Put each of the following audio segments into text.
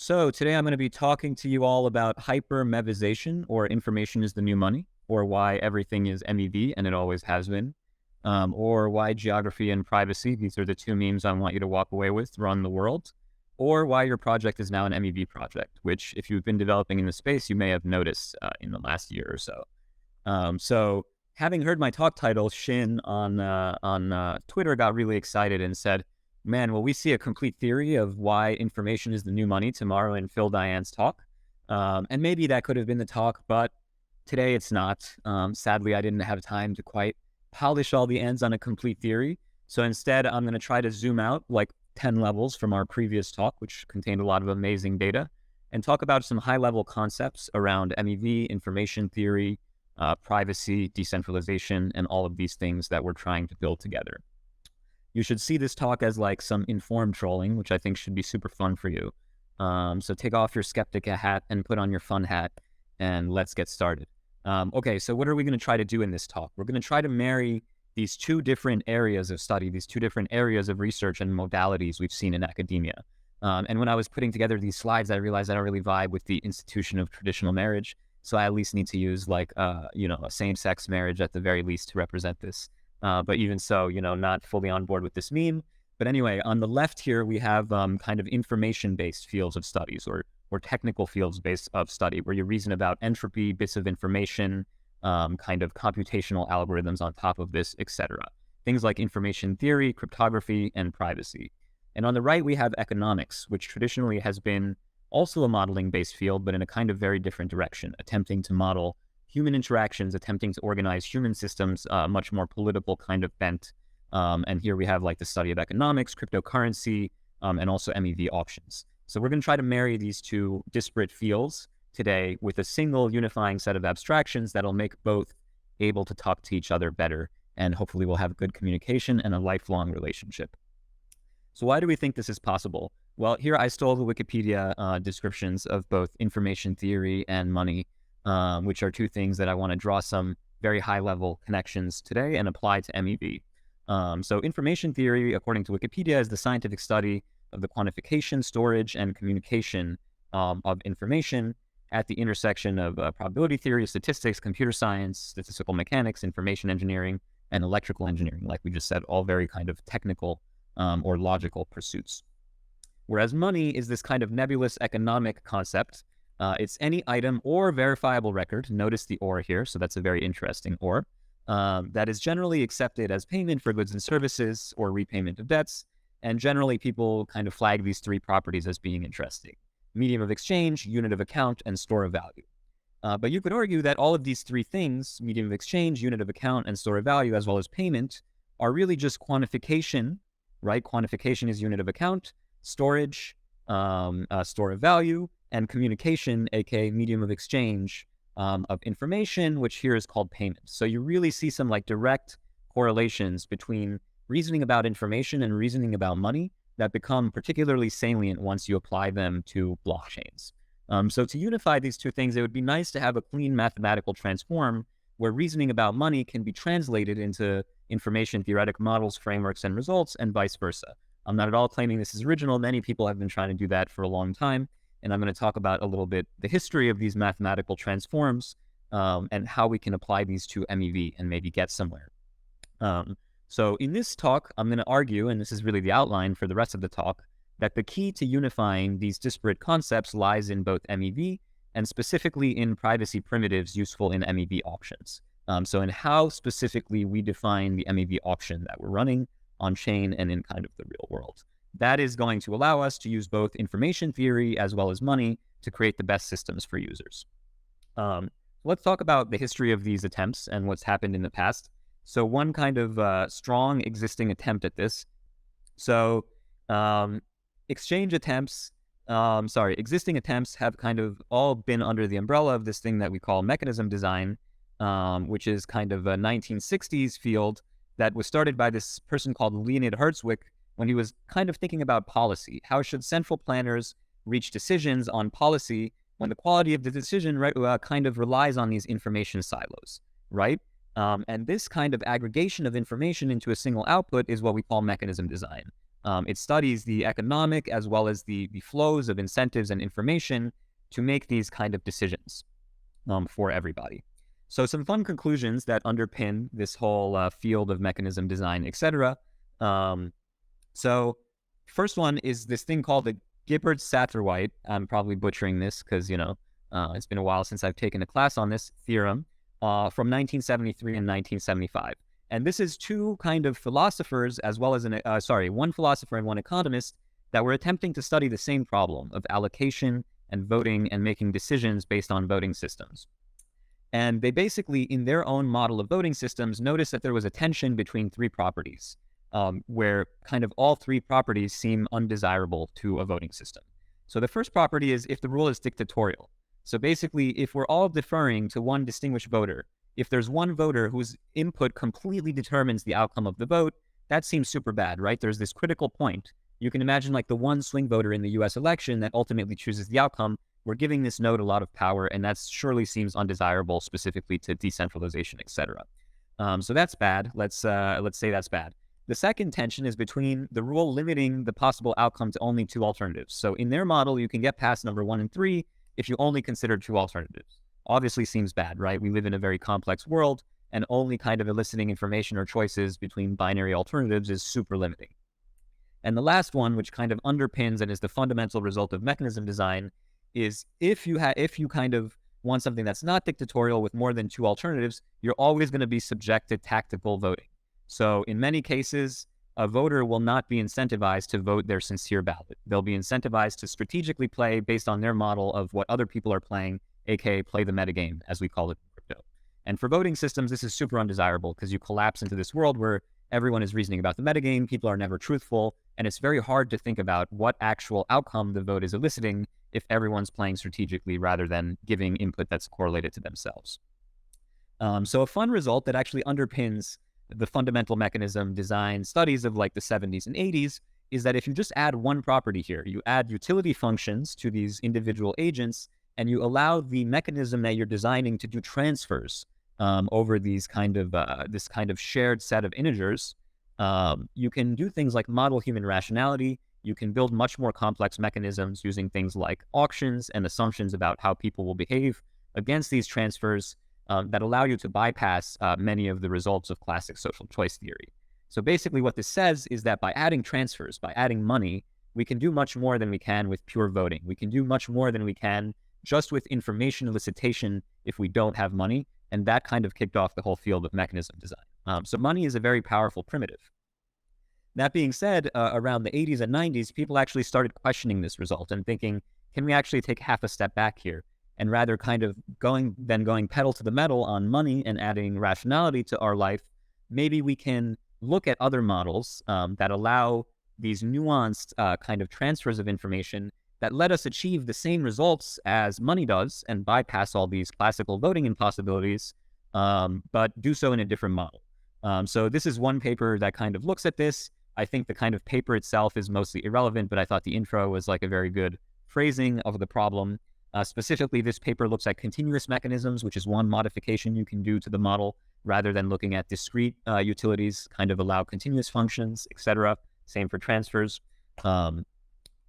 So today I'm going to be talking to you all about hyper-mevization, or information is the new money, or why everything is MEV and it always has been, or why geography and privacy, these are the two memes I want you to walk away with, run the world, or why your project is now an MEV project, which if you've been developing in the space, you may have noticed in the last year or so. So having heard my talk title, Shin on Twitter got really excited and said, man, will we see a complete theory of why information is the new money tomorrow in Phil Daian's talk? And maybe that could have been the talk, but today it's not. Sadly, I didn't have time to quite polish all the ends on a complete theory. So instead, I'm going to try to zoom out like 10 levels from our previous talk, which contained a lot of amazing data, and talk about some high-level concepts around MEV, information theory, privacy, decentralization, and all of these things that we're trying to build together. You should see this talk as like some informed trolling, which I think should be super fun for you. So take off your skeptic hat and put on your fun hat, and let's get started. Okay, so what are we going to try to do in this talk? We're going to try to marry these two different areas of study, these two different areas of research and modalities we've seen in academia. And when I was putting together these slides, I realized I don't really vibe with the institution of traditional marriage. So I at least need to use like, a same-sex marriage at the very least to represent this. But even so, not fully on board with this meme. But anyway, on the left here, we have kind of information-based fields of studies or technical fields based of study, where you reason about entropy, bits of information, kind of computational algorithms on top of this, etc. Things like information theory, cryptography, and privacy. And on the right, we have economics, which traditionally has been also a modeling-based field, but in a kind of very different direction, attempting to model human interactions, attempting to organize human systems, much more political kind of bent. And here we have like the study of economics, cryptocurrency, and also MEV options. So we're going to try to marry these two disparate fields today with a single unifying set of abstractions that'll make both able to talk to each other better. And hopefully we'll have good communication and a lifelong relationship. So why do we think this is possible? Well, here I stole the Wikipedia descriptions of both information theory and money, which are two things that I want to draw some very high-level connections today and apply to MEV. So information theory, according to Wikipedia, is the scientific study of the quantification, storage, and communication of information at the intersection of probability theory, statistics, computer science, statistical mechanics, information engineering, and electrical engineering, like we just said, all very kind of technical or logical pursuits. Whereas money is this kind of nebulous economic concept. It's any item or verifiable record, notice the or here, so that's a very interesting or, that is generally accepted as payment for goods and services or repayment of debts, and generally people kind of flag these three properties as being interesting: medium of exchange, unit of account, and store of value. But you could argue that all of these three things, medium of exchange, unit of account, and store of value, as well as payment, are really just quantification, right? Quantification is unit of account, storage, store of value, and communication, aka medium of exchange of information, which here is called payment. So you really see some like direct correlations between reasoning about information and reasoning about money that become particularly salient once you apply them to blockchains. So to unify these two things, it would be nice to have a clean mathematical transform where reasoning about money can be translated into information theoretic models, frameworks, and results, and vice versa. I'm not at all claiming this is original. Many people have been trying to do that for a long time. And I'm going to talk about a little bit the history of these mathematical transforms and how we can apply these to MEV and maybe get somewhere. So in this talk, I'm going to argue, and this is really the outline for the rest of the talk, that the key to unifying these disparate concepts lies in both MEV and specifically in privacy primitives useful in MEV auctions. So in how specifically we define the MEV auction that we're running on chain and in kind of the real world. That is going to allow us to use both information theory as well as money to create the best systems for users. Let's talk about the history of these attempts and what's happened in the past. So one kind of strong existing attempt at this. So existing attempts have kind of all been under the umbrella of this thing that we call mechanism design, which is kind of a 1960s field that was started by this person called Leonid Herzwig when he was kind of thinking about policy. How should central planners reach decisions on policy when the quality of the decision kind of relies on these information silos, right? And this kind of aggregation of information into a single output is what we call mechanism design. It studies the economic as well as the flows of incentives and information to make these kind of decisions for everybody. So some fun conclusions that underpin this whole field of mechanism design, etc. So first one is this thing called the Gibbard-Satterwhite. I'm probably butchering this because, it's been a while since I've taken a class on this theorem from 1973 and 1975. And this is two kind of philosophers as well as one philosopher and one economist that were attempting to study the same problem of allocation and voting and making decisions based on voting systems. And they basically, in their own model of voting systems, noticed that there was a tension between three properties, where kind of all three properties seem undesirable to a voting system. So the first property is if the rule is dictatorial. So basically, if we're all deferring to one distinguished voter, if there's one voter whose input completely determines the outcome of the vote, that seems super bad, right? There's this critical point. You can imagine like the one swing voter in the US election that ultimately chooses the outcome. We're giving this node a lot of power, and that surely seems undesirable, specifically to decentralization, etc. So that's bad. Let's say that's bad. The second tension is between the rule limiting the possible outcome to only two alternatives. So in their model, you can get past number 1 and 3 if you only consider two alternatives. Obviously seems bad, right? We live in a very complex world, and only kind of eliciting information or choices between binary alternatives is super limiting. And the last one, which kind of underpins and is the fundamental result of mechanism design, is if you kind of want something that's not dictatorial with more than two alternatives, you're always going to be subject to tactical voting. So in many cases, a voter will not be incentivized to vote their sincere ballot. They'll be incentivized to strategically play based on their model of what other people are playing, aka play the metagame, as we call it in crypto. And for voting systems, this is super undesirable because you collapse into this world where everyone is reasoning about the metagame, people are never truthful, and it's very hard to think about what actual outcome the vote is eliciting if everyone's playing strategically rather than giving input that's correlated to themselves. So a fun result that actually underpins the fundamental mechanism design studies of like the 70s and 80s is that if you just add one property here, you add utility functions to these individual agents, and you allow the mechanism that you're designing to do transfers over these this kind of shared set of integers, you can do things like model human rationality. You can build much more complex mechanisms using things like auctions and assumptions about how people will behave against these transfers that allow you to bypass many of the results of classic social choice theory. So basically what this says is that by adding transfers, by adding money, we can do much more than we can with pure voting. We can do much more than we can just with information elicitation if we don't have money. And that kind of kicked off the whole field of mechanism design. So money is a very powerful primitive. That being said, around the 80s and 90s, people actually started questioning this result and thinking, can we actually take half a step back here? And rather kind of going pedal to the metal on money and adding rationality to our life, maybe we can look at other models that allow these nuanced kind of transfers of information that let us achieve the same results as money does and bypass all these classical voting impossibilities, but do so in a different model. So this is one paper that kind of looks at this. I think the kind of paper itself is mostly irrelevant, but I thought the intro was like a very good phrasing of the problem. Specifically, this paper looks at continuous mechanisms, which is one modification you can do to the model rather than looking at discrete utilities, kind of allow continuous functions, etc. Same for transfers.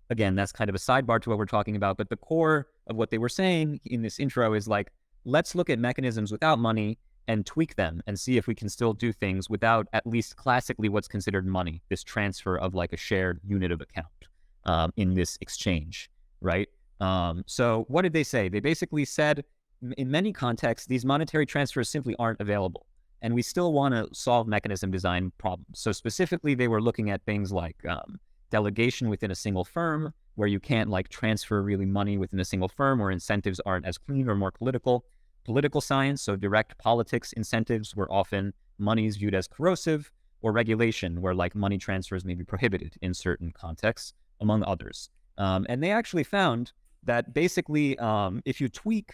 Again, that's kind of a sidebar to what we're talking about, but the core of what they were saying in this intro is like, let's look at mechanisms without money and tweak them and see if we can still do things without at least classically what's considered money, this transfer of like a shared unit of account in this exchange, right? So what did they say? They basically said, in many contexts, these monetary transfers simply aren't available, and we still want to solve mechanism design problems. So specifically, they were looking at things like delegation within a single firm, where you can't like transfer really money within a single firm, or incentives aren't as clean or more political. Political science, so direct politics incentives, where often money is viewed as corrosive, or regulation, where like money transfers may be prohibited in certain contexts, among others. And they actually found that basically, if you tweak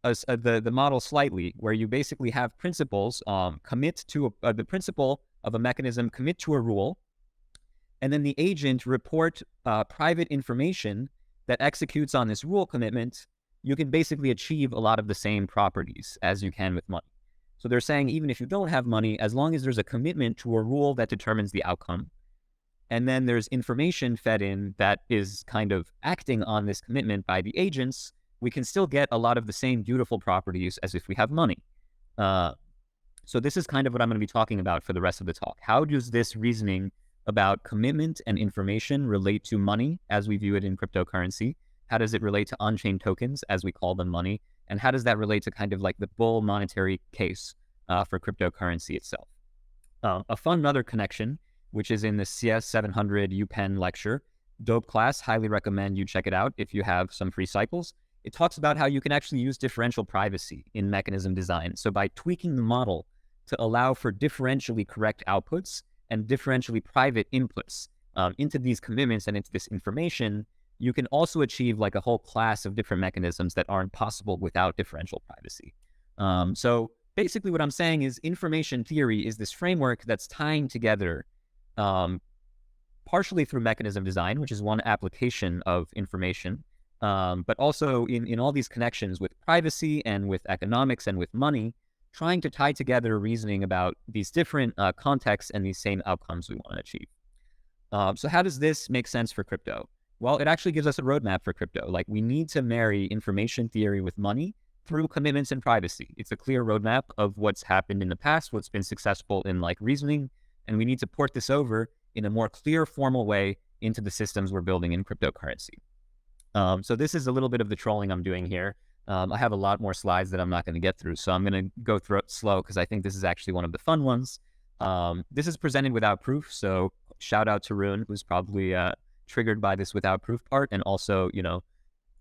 the model slightly, where you basically have principles commit to the principle of a mechanism, commit to a rule, and then the agent report private information that executes on this rule commitment, you can basically achieve a lot of the same properties as you can with money. So they're saying even if you don't have money, as long as there's a commitment to a rule that determines the outcome, And then there's information fed in that is kind of acting on this commitment by the agents. We can still get a lot of the same beautiful properties as if we have money. So this is kind of what I'm going to be talking about for the rest of the talk. How does this reasoning about commitment and information relate to money as we view it in cryptocurrency? How does it relate to on-chain tokens as we call them money? And how does that relate to kind of like the bull monetary case for cryptocurrency itself? A fun other connection, which is in the CS 700 UPenn lecture, dope class, highly recommend you check it out if you have some free cycles. It talks about how you can actually use differential privacy in mechanism design. So by tweaking the model to allow for differentially correct outputs and differentially private inputs into these commitments and into this information, you can also achieve like a whole class of different mechanisms that aren't possible without differential privacy. So basically what I'm saying is information theory is this framework that's tying together partially through mechanism design, which is one application of information, but also in all these connections with privacy and with economics and with money, trying to tie together reasoning about these different contexts and these same outcomes we want to achieve. So how does this make sense for crypto? Well, it actually gives us a roadmap for crypto. Like we need to marry information theory with money through commitments and privacy. It's a clear roadmap of what's happened in the past, what's been successful in like reasoning, and we need to port this over in a more clear, formal way into the systems we're building in cryptocurrency. So this is a little bit of the trolling I'm doing here. I have a lot more slides that I'm not going to get through, so I'm going to go through it slow because I think this is actually one of the fun ones. This is presented without proof, so shout out to Rune, who's probably triggered by this without proof part, and also, you know,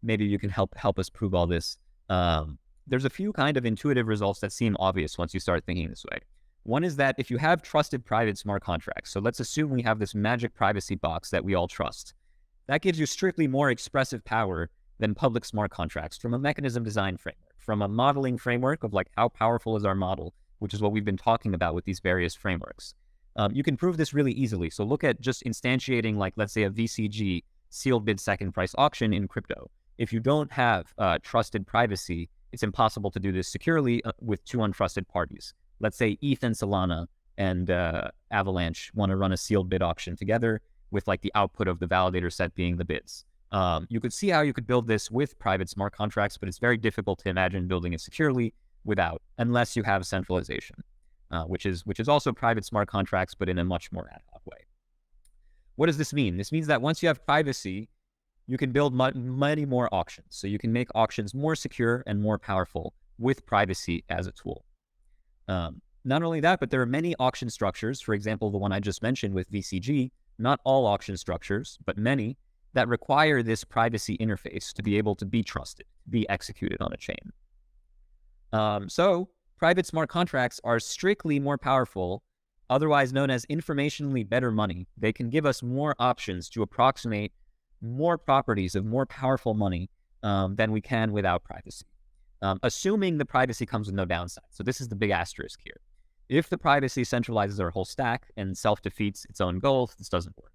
maybe you can help us prove all this. There's a few kind of intuitive results that seem obvious once you start thinking this way. One is that if you have trusted private smart contracts, so let's assume we have this magic privacy box that we all trust, that gives you strictly more expressive power than public smart contracts from a mechanism design framework, from a modeling framework of like how powerful is our model, which is what we've been talking about with these various frameworks. You can prove this really easily. So look at just instantiating like, let's say a VCG, sealed bid second price auction in crypto. If you don't have trusted privacy, it's impossible to do this securely with two untrusted parties. Let's say ETH and Solana and Avalanche want to run a sealed bid auction together with like the output of the validator set being the bids. You could see how you could build this with private smart contracts, but it's very difficult to imagine building it securely without, unless you have centralization, which is also private smart contracts, but in a much more ad hoc way. What does this mean? This means that once you have privacy, you can build many more auctions. So you can make auctions more secure and more powerful with privacy as a tool. Not only that, but there are many auction structures, for example, the one I just mentioned with VCG, not all auction structures, but many, that require this privacy interface to be able to be trusted, be executed on a chain. So private smart contracts are strictly more powerful, otherwise known as informationally better money. They can give us more options to approximate more properties of more powerful money than we can without privacy. Assuming the privacy comes with no downside. So this is the big asterisk here. If the privacy centralizes our whole stack and self-defeats its own goals, this doesn't work.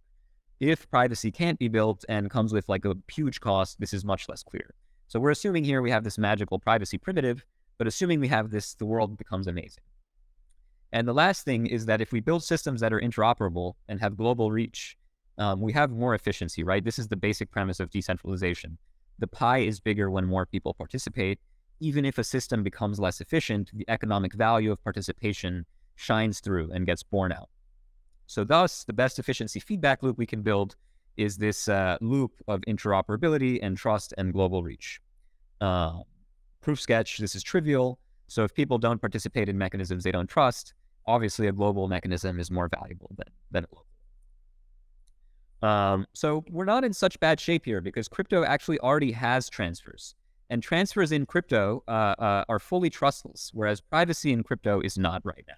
If privacy can't be built and comes with like a huge cost, this is much less clear. So we're assuming here we have this magical privacy primitive, but assuming we have this, the world becomes amazing. And the last thing is that if we build systems that are interoperable and have global reach, we have more efficiency, right? This is the basic premise of decentralization. The pie is bigger when more people participate. Even if a system becomes less efficient, the economic value of participation shines through and gets borne out. So thus, the best efficiency feedback loop we can build is this loop of interoperability and trust and global reach. Proof sketch, this is trivial. So if people don't participate in mechanisms they don't trust, obviously a global mechanism is more valuable than a local. So we're not in such bad shape here because crypto actually already has transfers. And transfers in crypto are fully trustless, whereas privacy in crypto is not right now.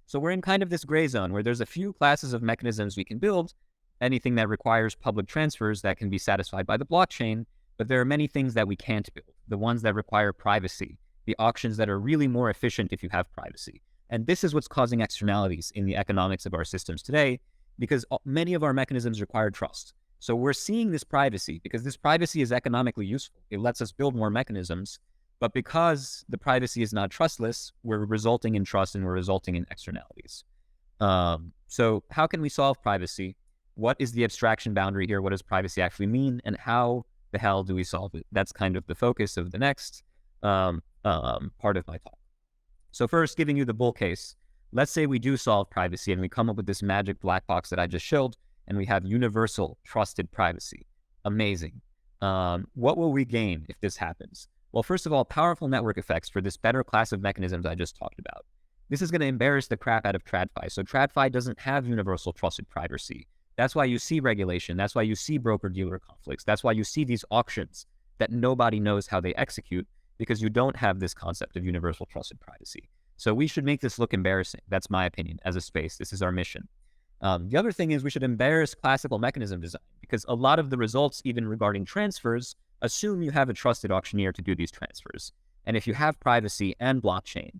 So we're in kind of this gray zone where there's a few classes of mechanisms we can build, anything that requires public transfers that can be satisfied by the blockchain, but there are many things that we can't build, the ones that require privacy, the auctions that are really more efficient if you have privacy. And this is what's causing externalities in the economics of our systems today, because many of our mechanisms require trust. So we're seeing this privacy because this privacy is economically useful. It lets us build more mechanisms, but because the privacy is not trustless, we're resulting in trust and we're resulting in externalities. So how can we solve privacy? what is the abstraction boundary here? What does privacy actually mean? And how the hell do we solve it? That's kind of the focus of the next part of my talk. So first, giving you the bull case. Let's say we do solve privacy and we come up with this magic black box that I just showed, and we have universal trusted privacy. Amazing. What will we gain if this happens? Well, first of all, powerful network effects for this better class of mechanisms I just talked about. This is going to embarrass the crap out of TradFi. So TradFi doesn't have universal trusted privacy. That's why you see regulation. That's why you see broker-dealer conflicts. That's why you see these auctions that nobody knows how they execute, because you don't have this concept of universal trusted privacy. So we should make this look embarrassing. That's my opinion as a space. This is our mission. The other thing is we should embarrass classical mechanism design, because a lot of the results, even regarding transfers, assume you have a trusted auctioneer to do these transfers. And if you have privacy and blockchain,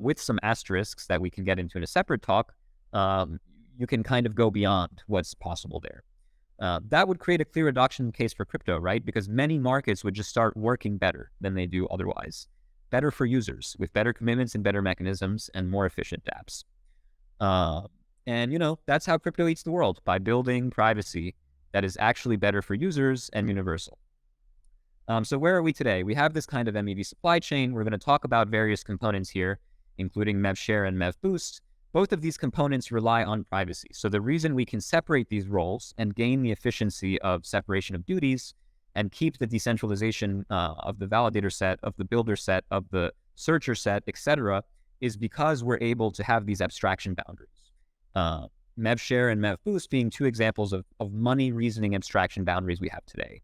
with some asterisks that we can get into in a separate talk, you can kind of go beyond what's possible there. That would create a clear adoption case for crypto, right? Because many markets would just start working better than they do otherwise. Better for users, with better commitments and better mechanisms and more efficient dApps. And, you know, that's how crypto eats the world, by building privacy that is actually better for users and universal. So where are we today? We have this kind of MEV supply chain. We're going to talk about various components here, including MEVshare and MEVboost. Both of these components rely on privacy. So the reason we can separate these roles and gain the efficiency of separation of duties and keep the decentralization of the validator set, of the builder set, of the searcher set, etc., is because we're able to have these abstraction boundaries. MEVshare and MEVboost being two examples of money reasoning abstraction boundaries we have today.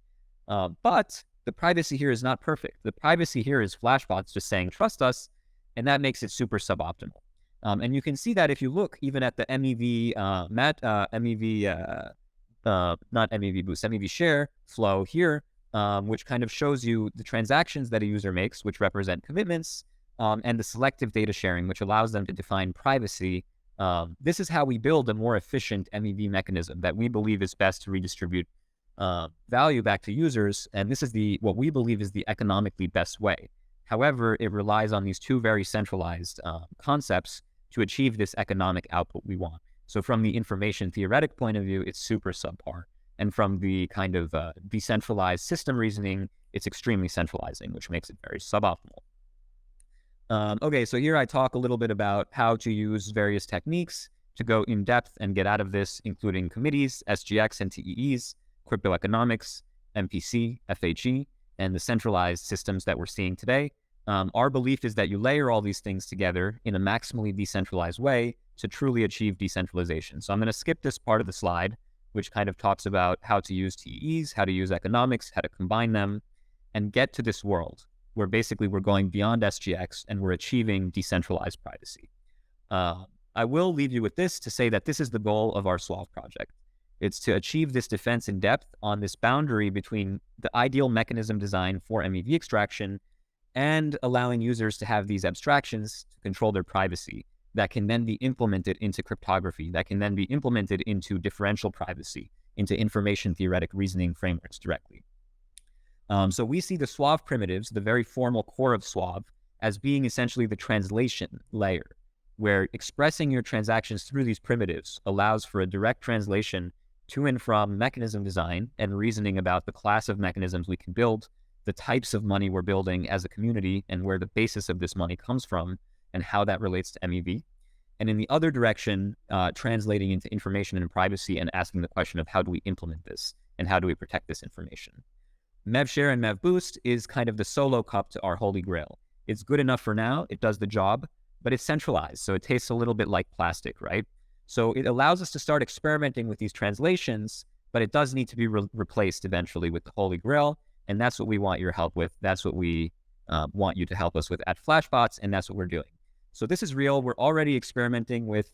But the privacy here is not perfect. The privacy here is Flashbots just saying, trust us, and that makes it super suboptimal. And you can see that if you look even at the MEVshare flow here, which kind of shows you the transactions that a user makes, which represent commitments, and the selective data sharing, which allows them to define privacy. This is how we build a more efficient MEV mechanism that we believe is best to redistribute value back to users. And this is what we believe is the economically best way. However, it relies on these two very centralized concepts to achieve this economic output we want. So from the information theoretic point of view, it's super subpar. And from the kind of decentralized system reasoning, it's extremely centralizing, which makes it very suboptimal. Okay, so here I talk a little bit about how to use various techniques to go in depth and get out of this, including committees, SGX and TEEs, crypto economics, MPC, FHE, and the centralized systems that we're seeing today. Our belief is that you layer all these things together in a maximally decentralized way to truly achieve decentralization. So I'm going to skip this part of the slide, which kind of talks about how to use TEEs, how to use economics, how to combine them, and get to this world where basically we're going beyond SGX and we're achieving decentralized privacy. I will leave you with this to say that this is the goal of our Suave project. It's to achieve this defense in depth on this boundary between the ideal mechanism design for MEV extraction and allowing users to have these abstractions to control their privacy that can then be implemented into cryptography, that can then be implemented into differential privacy, into information theoretic reasoning frameworks directly. So we see the Suave primitives, the very formal core of Suave, as being essentially the translation layer, where expressing your transactions through these primitives allows for a direct translation to and from mechanism design and reasoning about the class of mechanisms we can build, the types of money we're building as a community, and where the basis of this money comes from, and how that relates to MEV. And in the other direction, translating into information and privacy and asking the question of how do we implement this and how do we protect this information. MEVshare and MEVboost is kind of the solo cup to our holy grail. It's good enough for now, it does the job, but it's centralized, so it tastes a little bit like plastic, right? So it allows us to start experimenting with these translations, but it does need to be replaced eventually with the holy grail, and that's what we want your help with. That's what we want you to help us with at Flashbots, and that's what we're doing. So this is real. We're already experimenting with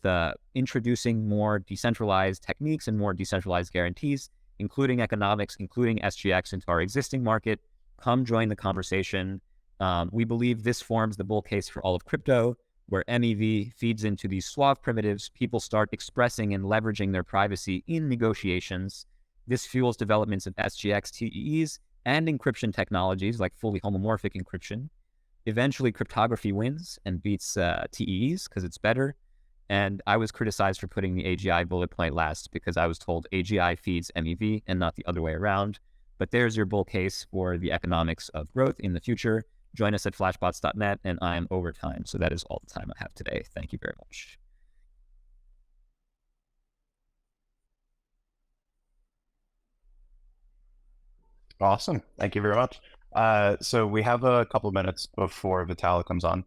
introducing more decentralized techniques and more decentralized guarantees, including economics, including SGX into our existing market. Come join the conversation. We believe this forms the bull case for all of crypto, where MEV feeds into these Suave primitives. People start expressing and leveraging their privacy in negotiations. This fuels developments of SGX, TEEs, and encryption technologies like fully homomorphic encryption. Eventually, cryptography wins and beats TEEs because it's better. And I was criticized for putting the AGI bullet point last because I was told AGI feeds MEV and not the other way around. But there's your bull case for the economics of growth in the future. Join us at flashbots.net, and I am over time. So that is all the time I have today. Thank you very much. Awesome. Thank you very much. So we have a couple of minutes before Vitalik comes on.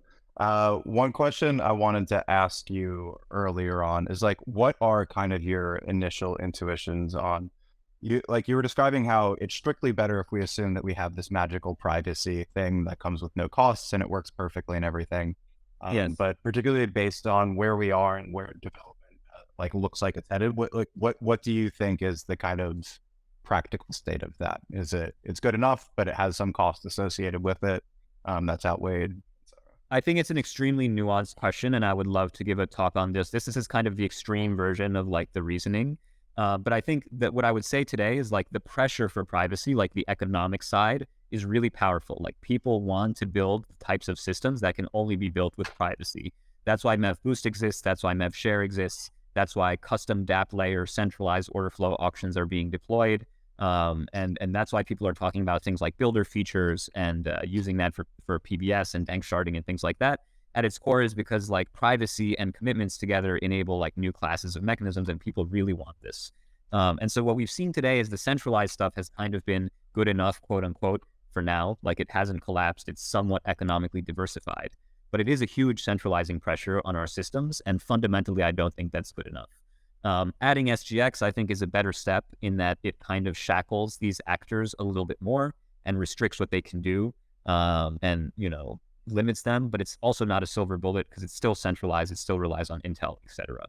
One question I wanted to ask you earlier on is like, what are kind of your initial intuitions on you were describing how it's strictly better if we assume that we have this magical privacy thing that comes with no costs and it works perfectly and everything. Yes. But particularly based on where we are and where development like looks like it's headed, what do you think is the kind of practical state of that? Is it's good enough, but it has some cost associated with it that's outweighed? I think it's an extremely nuanced question, and I would love to give a talk on this. This is kind of the extreme version of like the reasoning. But I think that what I would say today is like the pressure for privacy, like the economic side, is really powerful. Like people want to build types of systems that can only be built with privacy. That's why MEV Boost exists. That's why MEV Share exists. That's why custom DApp layer centralized order flow auctions are being deployed. And that's why people are talking about things like builder features and using that for PBS and bank sharding and things like that. At its core is because like privacy and commitments together enable like new classes of mechanisms, and people really want this. And so what we've seen today is the centralized stuff has kind of been good enough, quote unquote, for now. Like it hasn't collapsed. It's somewhat economically diversified, but it is a huge centralizing pressure on our systems. And fundamentally, I don't think that's good enough. Adding SGX, I think, is a better step in that it kind of shackles these actors a little bit more and restricts what they can do, and, you know, limits them. But it's also not a silver bullet because it's still centralized. It still relies on Intel, etc.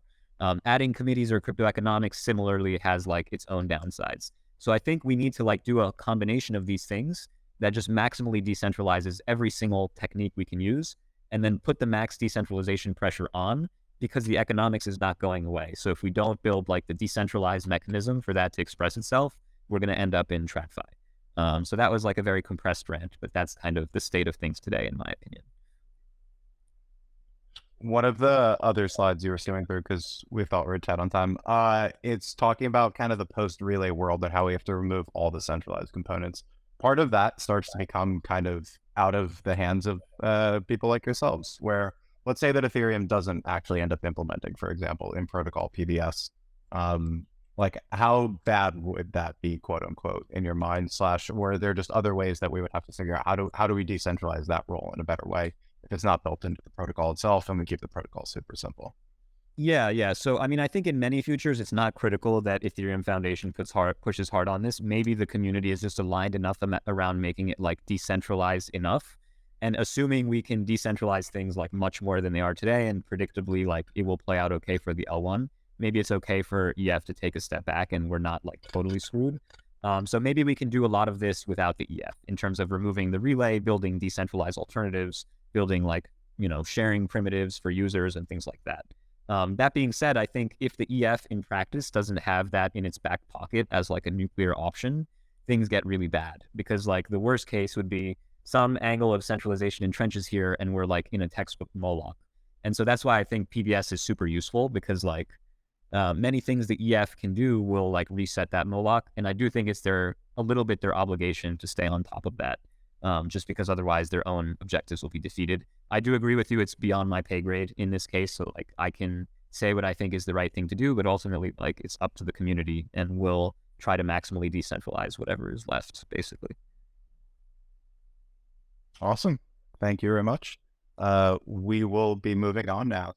Adding committees or crypto economics similarly has like its own downsides. So I think we need to like do a combination of these things that just maximally decentralizes every single technique we can use, and then put the max decentralization pressure on, because the economics is not going away. So if we don't build like the decentralized mechanism for that to express itself, we're going to end up in TradFi. So that was like a very compressed rant, but that's kind of the state of things today, in my opinion. One of the other slides you were skimming through, because we thought we were tight on time, it's talking about kind of the post-relay world and how we have to remove all the centralized components. Part of that starts to become kind of out of the hands of people like yourselves, where let's say that Ethereum doesn't actually end up implementing, for example, in protocol PBS. Like how bad would that be, quote unquote, in your mind? Slash, were there just other ways that we would have to figure out how do we decentralize that role in a better way if it's not built into the protocol itself and we keep the protocol super simple? Yeah. So, I mean, I think in many futures, it's not critical that Ethereum Foundation pushes hard on this. Maybe the community is just aligned enough around making it like decentralized enough. And assuming we can decentralize things like much more than they are today, and predictably, like it will play out okay for the L1, maybe it's okay for EF to take a step back and we're not like totally screwed. So maybe we can do a lot of this without the EF in terms of removing the relay, building decentralized alternatives, building like, you know, sharing primitives for users and things like that. That being said, I think if the EF in practice doesn't have that in its back pocket as like a nuclear option, things get really bad, because like the worst case would be some angle of centralization entrenches here and we're like in a textbook Moloch. And so that's why I think PBS is super useful, because like many things the EF can do will like reset that Moloch. And I do think it's a little bit their obligation to stay on top of that, just because otherwise their own objectives will be defeated. I do agree with you. It's beyond my pay grade in this case. So like I can say what I think is the right thing to do, but ultimately like it's up to the community, and we'll try to maximally decentralize whatever is left, basically. Awesome. Thank you very much. We will be moving on now.